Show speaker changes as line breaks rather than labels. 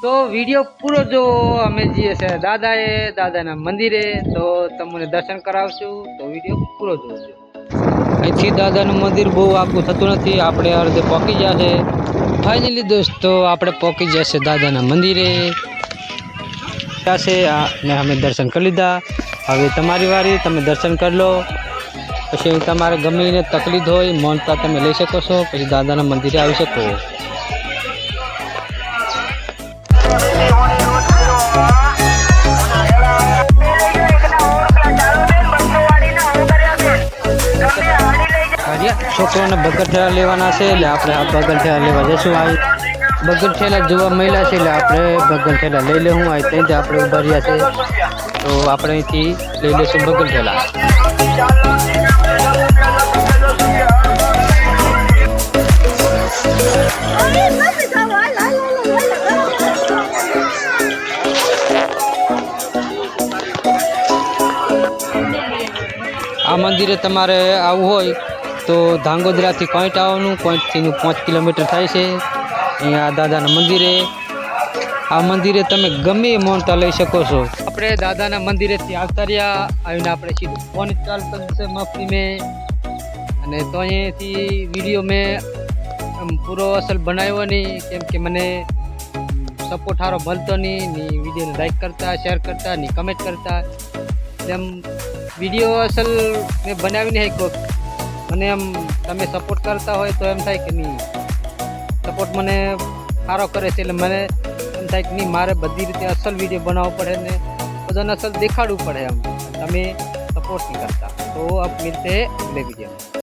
તો વિડીયો પૂરો જો અમે જઈએ છે દાદાના મંદિરે, તો તમને દર્શન કરાવશું, તો વિડીયો પૂરો જોજો। અહીંથી દાદાનું મંદિર બહુ આગું થતું નથી, આપણે અડધે પહોંચી ગયા છે। ફાઇનલી દોસ્તો આપણે પહોંચી ગયા છે દાદાના મંદિરે ને અમે દર્શન કરી લીધા। હવે તમારી વારી, તમે દર્શન કરી લો, પછી તમારે ગમે એને તકલીફ હોય માનતા તમે લઈ શકો છો, પછી દાદાના મંદિરે આવી શકો। છોકરાઓને બગર ઠેલા લેવાના છે, એટલે આપણે આ બગર ઠેલા લેવા જઈશું। આવી બગર ઠેલા જોવા મળ્યા છે, એટલે આપણે બગર ઠેલા લઈ લેવું। આ ત્યાંથી આપણે ઉભા રહ્યા છે, તો આપણે અહીંથી લઈ લઈશું બગર ઠેલા। આ મંદિરે તમારે આવવું હોય તો ધાંગોદરાથી કોઈન્ટ આવવાનું, કોઈન્ટથી 5 કિલોમીટર થાય છે। અહીંયા દાદાના મંદિરે, આ મંદિરે તમે ગમે માનતા લઈ શકો છો। આપણે દાદાના મંદિરેથી આવતા રહ્યા, આવીને આપણે સીધું ફોન ચાલુ કર્યું છે મફતી મેં, અને તો અહીંયાથી વિડીયો મેં પૂરો અસલ બનાવ્યો નહીં, કેમ કે મને સપોર્ટ સારો મળતો નહીં, વિડીયોને લાઈક કરતા, શેર કરતા, કમેન્ટ કરતા, એમ વિડીયો અસલ મેં બનાવી નહીં કોક મને એમ તમે સપોર્ટ કરતા હોય તો એમ થાય કે નહીં સપોર્ટ મને સારો કરે છે, એટલે મને એમ થાય કે નહીં મારે બધી રીતે અસલ વિડીયો બનાવવો પડે ને બધાને અસલ દેખાડવું પડે, એમ તમે સપોર્ટ નહીં કરતા। તો અબ મિલતે અગલે વિડીયો।